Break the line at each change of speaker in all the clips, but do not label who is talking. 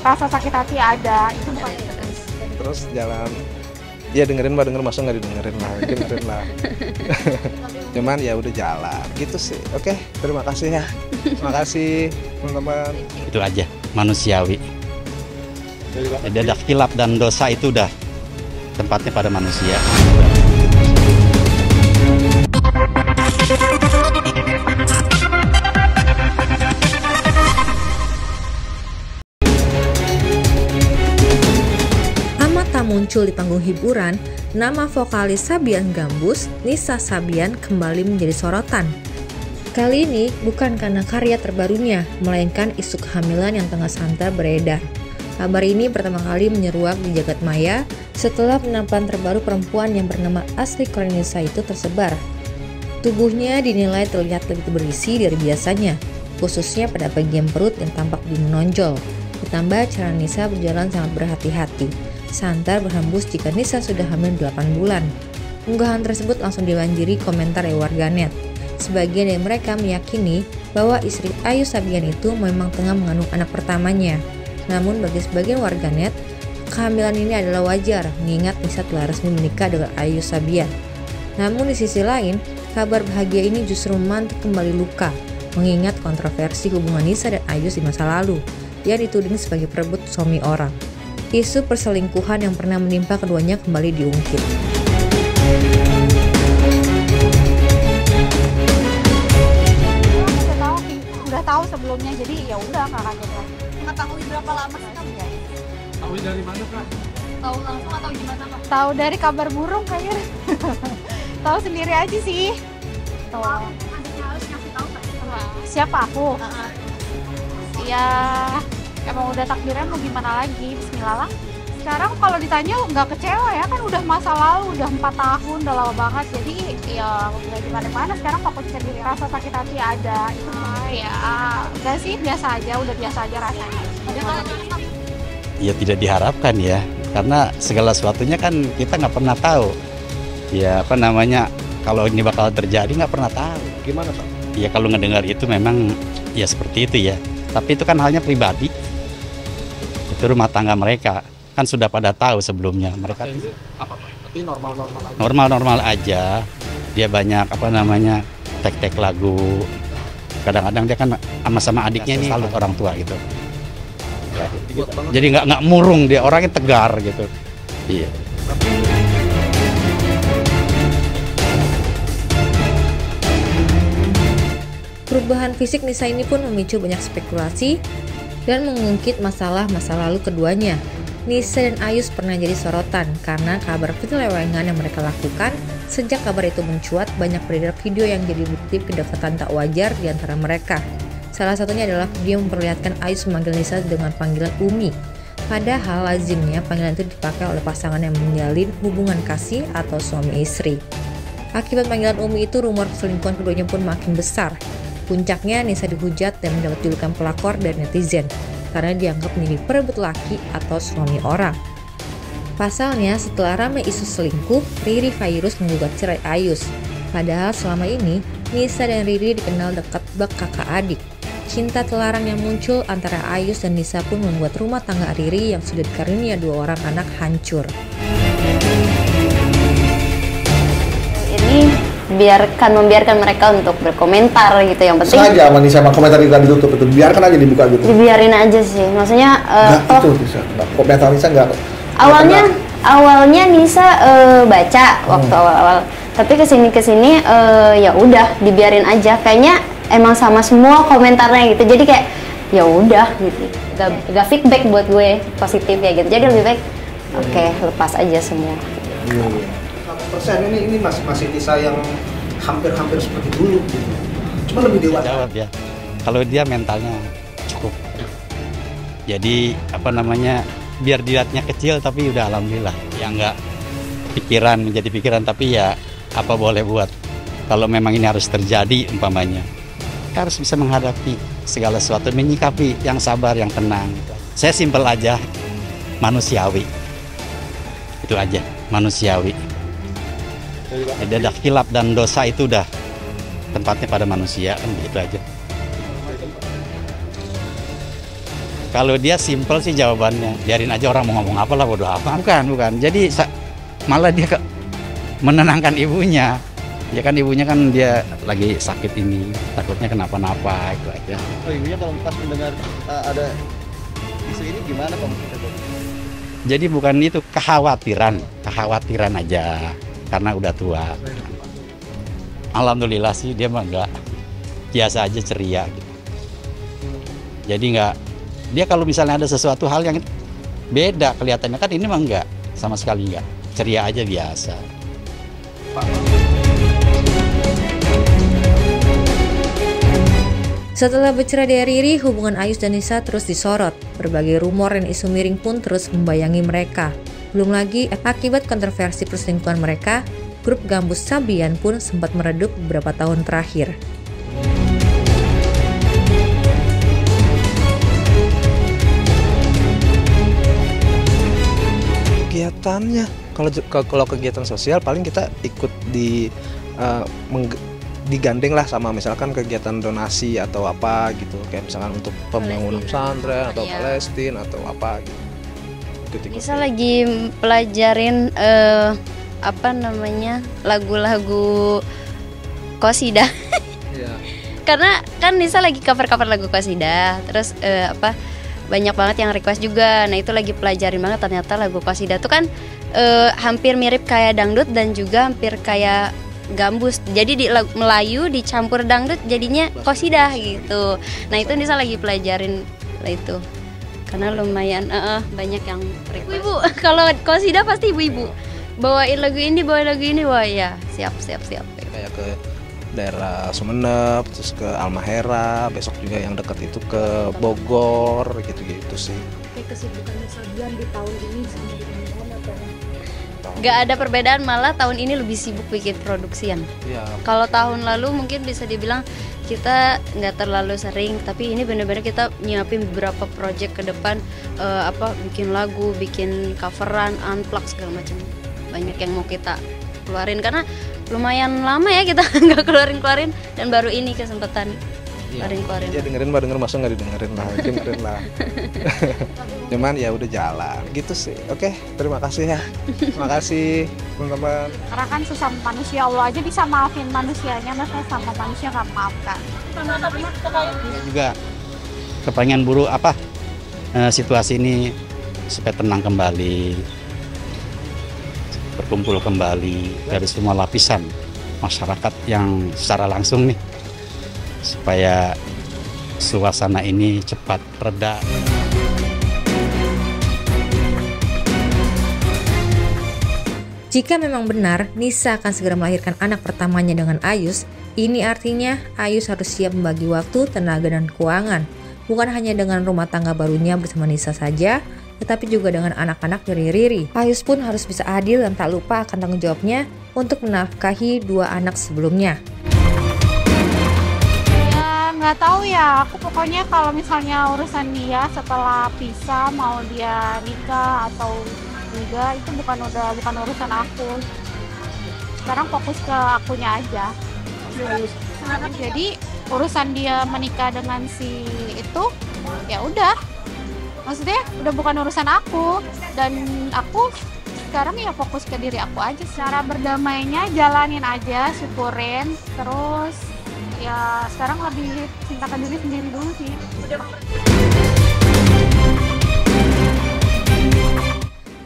rasa sakit hati ada, itu bukan
Terus jalan, ya dengerin masa nggak didengerin lah, dengerin lah. Cuman ya udah jalan, gitu sih. Oke, terima kasih ya. Terima kasih teman-teman.
Itu aja, manusiawi. Jadi ada khilaf dan dosa itu udah tempatnya pada manusia.
Tak muncul di panggung hiburan, nama vokalis Sabian Gambus, Nisa Sabian, kembali menjadi sorotan. Kali ini bukan karena karya terbarunya, melainkan isu kehamilan yang tengah santer beredar. Kabar ini pertama kali menyeruak di jagat maya setelah penampilan terbaru perempuan yang bernama asli Korea Nisa itu tersebar. Tubuhnya dinilai terlihat lebih berisi dari biasanya, khususnya pada bagian perut yang tampak lebih menonjol. Ditambah cara Nisa berjalan sangat berhati-hati. Santer berhembus jika Nisa sudah hamil 8 bulan. Unggahan tersebut langsung dibanjiri komentar dari warganet. Sebagian dari mereka meyakini bahwa istri Ayu Sabian itu memang tengah mengandung anak pertamanya. Namun bagi sebagian warganet, kehamilan ini adalah wajar mengingat Nisa telah resmi menikah dengan Ayu Sabian. Namun di sisi lain, kabar bahagia ini justru memantik kembali luka, mengingat kontroversi hubungan Nisa dan Ayu di masa lalu yang dituding sebagai perebut suami orang. Isu perselingkuhan yang pernah menimpa keduanya kembali diungkit.
Udah tahu sebelumnya, jadi ya udah nggak kaget lagi. Mengetahui berapa lama sih kamu ya?
Tahu dari mana, Kak?
Tahu langsung atau gimana, Pak? Tahu dari kabar burung kayaknya. Tahu sendiri aja sih. Tahu. Adanya harus ngasih tahu Pak. Siapa aku? Ya, emang udah takdirnya mau gimana lagi, bismillah lah. Sekarang kalau ditanya nggak kecewa ya, kan udah masa lalu, udah 4 tahun, udah lama banget. Jadi ya udah gimana-mana, sekarang fokusnya diri. Rasa sakit hati ada, itu ya enggak sih, biasa aja, udah biasa aja rasanya.
Ya tidak diharapkan ya, karena segala sesuatunya kan kita nggak pernah tahu. Ya apa namanya, kalau ini bakal terjadi nggak pernah tahu.
Gimana, Pak?
Ya kalau ngedengar itu memang ya seperti itu ya. Tapi itu kan halnya pribadi. Itu rumah tangga mereka kan sudah pada tahu sebelumnya. Mereka
Apa, Pak? Tapi normal-normal aja.
normal-normal aja. Dia banyak apa namanya tek-tek lagu. Kadang-kadang dia kan sama adiknya ini salut orang tua gitu. Ya. Jadi nggak murung, dia orangnya tegar gitu. Iya.
Perubahan fisik Nisa ini pun memicu banyak spekulasi dan mengungkit masalah-masa lalu keduanya. Nisa dan Ayus pernah jadi sorotan karena kabar penyelewengan yang mereka lakukan. Sejak kabar itu mencuat, banyak beredar video yang jadi bukti kedekatan tak wajar di antara mereka. Salah satunya adalah video memperlihatkan Ayus memanggil Nisa dengan panggilan Umi. Padahal lazimnya panggilan itu dipakai oleh pasangan yang menjalin hubungan kasih atau suami istri. Akibat panggilan Umi itu, rumor perselingkuhan keduanya pun makin besar. Puncaknya, Nisa dihujat dan mendapat julukan pelakor dari netizen karena dianggap menjadi perebut laki atau suami orang. Pasalnya, setelah ramai isu selingkuh, Riri Virus menggugat cerai Ayus. Padahal selama ini, Nisa dan Riri dikenal dekat bak kakak adik. Cinta terlarang yang muncul antara Ayus dan Nisa pun membuat rumah tangga Riri yang sudah dikaruniai 2 orang anak hancur.
Ini membiarkan mereka untuk berkomentar gitu, yang penting
sengaja sama komentar iklan ditutup itu, biarkan aja dibuka gitu.
Dibiarin aja sih, maksudnya
itu bisa. Komentar Nisa nggak.
Awalnya Nisa baca waktu awal-awal, tapi kesini ya udah dibiarin aja, kayaknya emang sama semua komentarnya gitu, jadi kayak ya udah gitu, gak feedback buat gue positif ya gitu, jadi lebih baik oke, lepas aja semua.
100% ini masih Nisa yang hampir seperti dulu gitu. Cuma lebih dewasa.
Jawab ya. Kalau dia mentalnya cukup. Jadi apa namanya, biar dilihatnya kecil tapi udah alhamdulillah. Ya enggak menjadi pikiran, tapi ya apa boleh buat. Kalau memang ini harus terjadi umpamanya, kita harus bisa menghadapi segala sesuatu, menyikapi yang sabar, yang tenang. Saya simpel aja, manusiawi. Itu aja, manusiawi. Jadi ada khilaf dan dosa itu udah tempatnya pada manusia, kan gitu aja. Kalau dia simple sih jawabannya, biarin aja orang mau ngomong apa lah, bodo amat. Bukan. Jadi malah dia menenangkan ibunya. Ya kan ibunya kan dia lagi sakit ini, takutnya kenapa-napa, itu aja.
Oh, ibunya kalau pas mendengar ada isu ini gimana Pak?
Jadi bukan itu, kekhawatiran aja karena udah tua. Alhamdulillah sih dia mah enggak, biasa aja, ceria gitu. Jadi dia kalau misalnya ada sesuatu hal yang beda kelihatannya, kan ini mah enggak, sama sekali enggak, ceria aja biasa.
Setelah bercerai dari Riri, hubungan Ayus dan Nisa terus disorot. Berbagai rumor dan isu miring pun terus membayangi mereka. Belum lagi akibat kontroversi perselingkuhan mereka, grup Gambus Sabian pun sempat meredup beberapa tahun terakhir.
Kegiatannya, kalau kegiatan sosial paling kita ikut digandeng lah sama misalkan kegiatan donasi atau apa gitu, kayak misalkan untuk pembangunan pesantren atau Palestina atau apa gitu.
Bisa lagi pelajarin lagu-lagu qasidah.
Iya.
Karena kan Nisa lagi cover lagu qasidah, terus banyak banget yang request juga. Nah itu lagi pelajarin banget, ternyata lagu qasidah tuh kan hampir mirip kayak dangdut dan juga hampir kayak gambus. Jadi di Melayu dicampur dangdut jadinya qasidah gitu. Nah itu Nisa lagi pelajarin itu. Karena lumayan banyak yang request. Ibu, kalau qasidah pasti ibu-ibu bawain lagu ini, wah ya siap.
Kayak ke daerah Sumeneb, terus ke Almahera, besok juga yang dekat itu ke Bogor, gitu-gitu sih.
Kayak kesibukan Sabian di tahun ini sama di tahun atau?
Gak ada perbedaan, malah tahun ini lebih sibuk bikin produksian.
Iya.
Kalau tahun lalu mungkin bisa dibilang kita nggak terlalu sering, tapi ini benar-benar kita nyiapin beberapa project ke depan, bikin lagu, bikin coveran, unplug segala macam. Banyak yang mau kita keluarin karena lumayan lama ya kita nggak keluarin dan baru ini kesempatan keluarin.
Ya dengerin masa nggak dengerin lah. Cuman ya udah jalan gitu sih. Oke, terima kasih ya. Terima kasih teman-teman.
Karena kan sesama manusia, Allah aja bisa maafin manusianya, masa sama manusia nggak maafkan.
Juga kepengen buru situasi ini supaya tenang kembali, berkumpul kembali dari semua lapisan masyarakat yang secara langsung nih, supaya suasana ini cepat reda.
Jika memang benar Nisa akan segera melahirkan anak pertamanya dengan Ayus, ini artinya Ayus harus siap membagi waktu, tenaga, dan keuangan. Bukan hanya dengan rumah tangga barunya bersama Nisa saja, tetapi juga dengan anak-anak dari Riri. Ayus pun harus bisa adil dan tak lupa akan tanggung jawabnya untuk menafkahi dua anak sebelumnya.
Ya nggak tahu ya, aku pokoknya kalau misalnya urusan dia setelah pisah, mau dia nikah atau enggak, itu bukan urusan aku. Sekarang fokus ke akunya aja. Jadi urusan dia menikah dengan si itu ya udah, maksudnya udah bukan urusan aku, dan aku sekarang ya fokus ke diri aku aja. Cara berdamainya jalanin aja, syukurin, terus ya sekarang lebih cintakan diri sendiri dulu sih.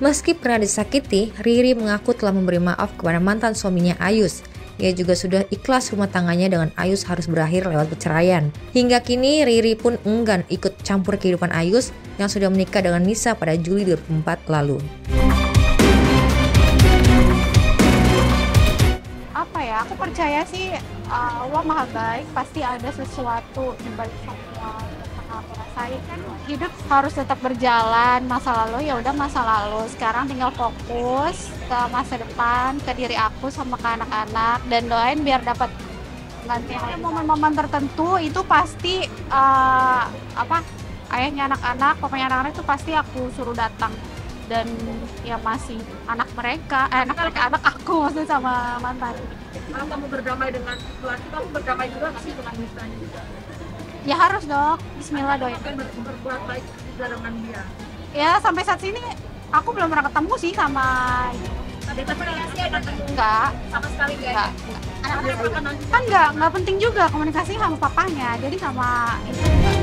Meski pernah disakiti, Riri mengaku telah memberi maaf kepada mantan suaminya Ayus. Ia juga sudah ikhlas rumah tangganya dengan Ayus harus berakhir lewat perceraian. Hingga kini Riri pun enggan ikut campur kehidupan Ayus yang sudah menikah dengan Nisa pada Juli 2004 lalu.
Apa ya, aku percaya sih Allah Maha Baik, pasti ada sesuatu di balik semua yang aku rasain. Kan hidup harus tetap berjalan, masa lalu ya udah masa lalu, sekarang tinggal fokus ke masa depan, ke diri aku sama ke anak-anak, dan doain biar dapat nanti momen-momen tertentu itu pasti ayahnya anak-anak, pokoknya anak-anak itu pasti aku suruh datang, dan ya masih anak aku maksudnya sama mantan.
Kalau kamu berdamai dengan keluarga, kamu berdamai juga nggak sih dengan Nisa?
Ya harus dong, Bismillah doain.
Berbuat baik juga dengan dia?
Ya sampai saat ini aku belum pernah ketemu sih sama
Ada komunikasi ada nggak?
enggak.
Sama sekali nggak
Enggak.
ada? Anak-anak apa nanti?
Kan nggak penting juga komunikasinya sama papanya. Jadi sama itu enggak.